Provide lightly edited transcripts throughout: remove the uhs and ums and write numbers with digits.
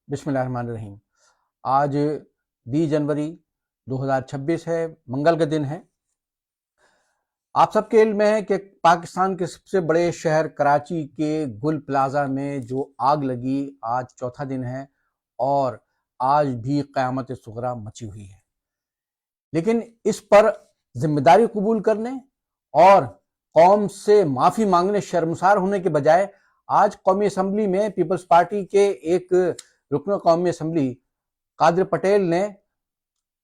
بسم اللہ الرحمن الرحیم۔ آج 20 جنوری 2026 ہے، منگل کا دن ہے۔ آپ سب کے علم میں ہے کہ پاکستان کے سب سے بڑے شہر کراچی کے گل پلازا میں جو آگ لگی، آج چوتھا دن ہے اور آج بھی قیامت صغریٰ مچی ہوئی ہے۔ لیکن اس پر ذمہ داری قبول کرنے اور قوم سے معافی مانگنے، شرمسار ہونے کے بجائے آج قومی اسمبلی میں پیپلز پارٹی کے ایک رکن قومی اسمبلی قادر پٹیل نے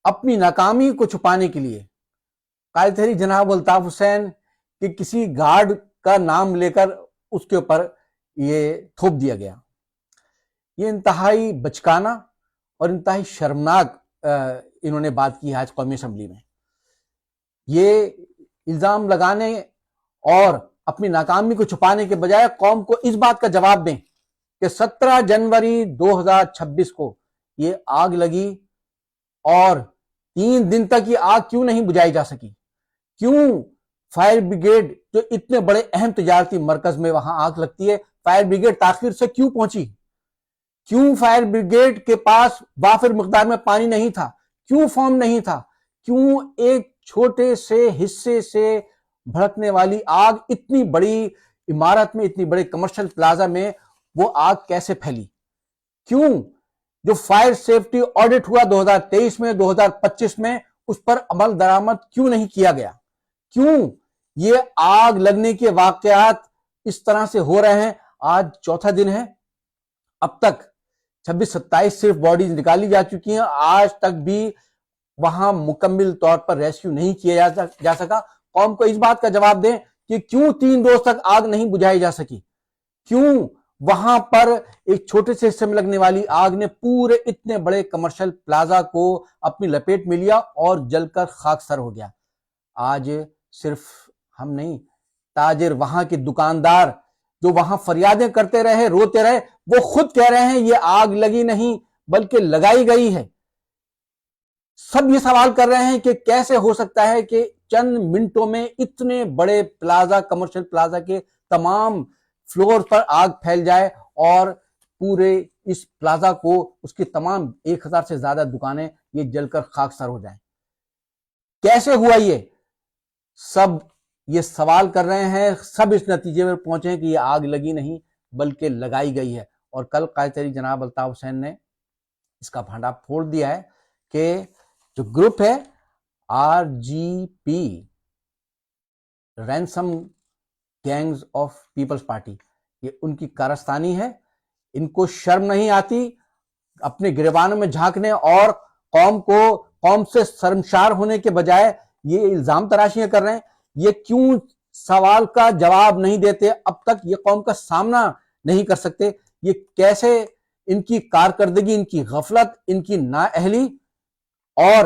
اپنی ناکامی کو چھپانے کے لیے قائد تحریک جناب الطاف حسین کے کسی گارڈ کا نام لے کر اس کے اوپر یہ تھوپ دیا گیا۔ یہ انتہائی بچکانہ اور انتہائی شرمناک انہوں نے بات کی آج قومی اسمبلی میں۔ یہ الزام لگانے اور اپنی ناکامی کو چھپانے کے بجائے قوم کو اس بات کا جواب دیں کہ 17 جنوری 2026 کو یہ آگ لگی اور 3 دن تک یہ آگ کیوں نہیں بجھائی جا سکی؟ کیوں فائر بریگیڈ جو اتنے بڑے اہم تجارتی مرکز میں وہاں آگ لگتی ہے، فائر بریگیڈ تاخیر سے کیوں پہنچی؟ کیوں فائر بریگیڈ کے پاس وافر مقدار میں پانی نہیں تھا؟ کیوں فوم نہیں تھا؟ کیوں ایک چھوٹے سے حصے سے بھڑکنے والی آگ اتنی بڑی عمارت میں، اتنی بڑے کمرشل پلازا میں وہ آگ کیسے پھیلی؟ کیوں جو فائر سیفٹی آڈٹ ہوا 2023 میں، 2025 میں، اس پر عمل درآمد کیوں نہیں کیا گیا؟ کیوں یہ آگ لگنے کے واقعات اس طرح سے ہو رہے ہیں؟ آج چوتھا دن ہے، اب تک 26-27 صرف باڈیز نکالی جا چکی ہیں، آج تک بھی وہاں مکمل طور پر ریسکیو نہیں کیا جا سکا۔ قوم کو اس بات کا جواب دیں کہ کیوں 3 روز تک آگ نہیں بجھائی جا سکی؟ کیوں وہاں پر ایک چھوٹے سے حصے میں لگنے والی آگ نے پورے اتنے بڑے کمرشل پلازا کو اپنی لپیٹ میں لیا اور جل کر خاکسار ہو گیا؟ آج صرف ہم نہیں، تاجر، وہاں کے دکاندار جو وہاں فریادیں کرتے رہے، روتے رہے، وہ خود کہہ رہے ہیں یہ آگ لگی نہیں بلکہ لگائی گئی ہے۔ سب یہ سوال کر رہے ہیں کہ کیسے ہو سکتا ہے کہ چند منٹوں میں اتنے بڑے پلازا، کمرشل پلازا کے تمام فلور پر آگ پھیل جائے اور پورے اس پلازا کو، اس کی تمام 1000 سے زیادہ دکانیں یہ جل کر خاکسار ہو جائیں؟ کیسے ہوا یہ؟ سب یہ سوال کر رہے ہیں، سب اس نتیجے میں پہنچے ہیں کہ یہ آگ لگی نہیں بلکہ لگائی گئی ہے۔ اور کل قائد تحریک جناب الطاف حسین نے اس کا بھانڈا پھوڑ دیا ہے کہ جو گروپ ہے RGP، ransom gangs of Peoples Party, یہ ان کی کارستانی ہے۔ ان کو شرم نہیں آتی اپنے گریبانوں میں جھانکنے اور قوم سے شرمسار ہونے کے بجائے یہ الزام تراشیاں کر رہے ہیں؟ یہ کیوں سوال کا جواب نہیں دیتے؟ اب تک یہ قوم کا سامنا نہیں کر سکتے؟ یہ کیسے ان کی کارکردگی، ان کی غفلت، ان کی نااہلی اور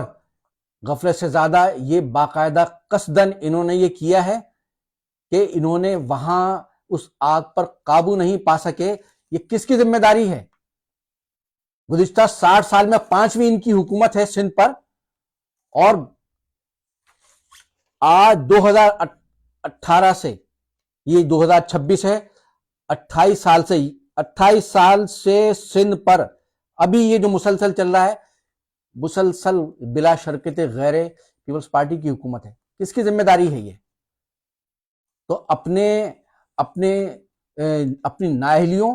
غفلت سے زیادہ یہ باقاعدہ قصدن انہوں نے یہ کیا ہے کہ انہوں نے وہاں اس آگ پر قابو نہیں پا سکے۔ یہ کس کی ذمہ داری ہے؟ گزشتہ 60 سال میں 5ویں ان کی حکومت ہے سندھ پر، اور آج 2018 سے یہ 2026 ہے، 28 سال سے سندھ پر ابھی یہ جو مسلسل چل رہا ہے، مسلسل بلا شرکت غیر پیپلز پارٹی کی حکومت ہے۔ کس کی ذمہ داری ہے یہ؟ تو اپنی نااہلیوں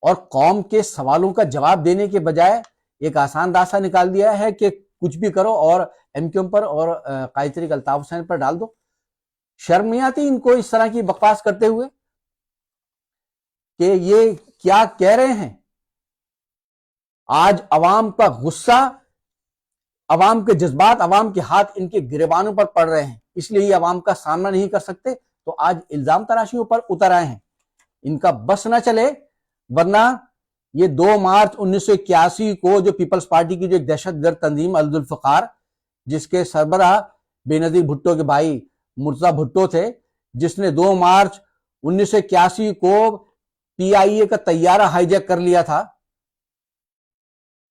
اور قوم کے سوالوں کا جواب دینے کے بجائے ایک آسان راستہ نکال دیا ہے کہ کچھ بھی کرو اور MQM پر اور قائد تحریک الطاف حسین پر ڈال دو۔ شرم نہیں آتی ان کو اس طرح کی بکواس کرتے ہوئے کہ یہ کیا کہہ رہے ہیں؟ آج عوام کا غصہ، عوام کے جذبات، عوام کے ہاتھ ان کے گریبانوں پر پڑ رہے ہیں، اس لیے یہ عوام کا سامنا نہیں کر سکتے، تو آج الزام تراشیوں پر اتر آئے ہیں۔ ان کا بس نہ چلے، ورنہ یہ 2 مارچ 1981 کو جو پیپلز پارٹی کی جو ایک دہشت گرد تنظیم الذوالفقار، جس کے سربراہ بے نظیر بھٹو کے بھائی مرتضی بھٹو تھے، جس نے 2 مارچ 1981 کو PIA کا طیارہ ہائی جیک کر لیا تھا،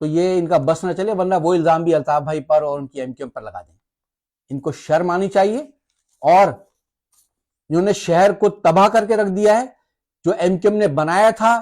تو یہ ان کا بس نہ چلے، ورنہ وہ الزام بھی الطاف بھائی پر اور ان کی MQM پر لگا دیں۔ ان کو شرم آنی چاہیے، اور انہوں نے شہر کو تباہ کر کے رکھ دیا ہے۔ جو MQM نے بنایا تھا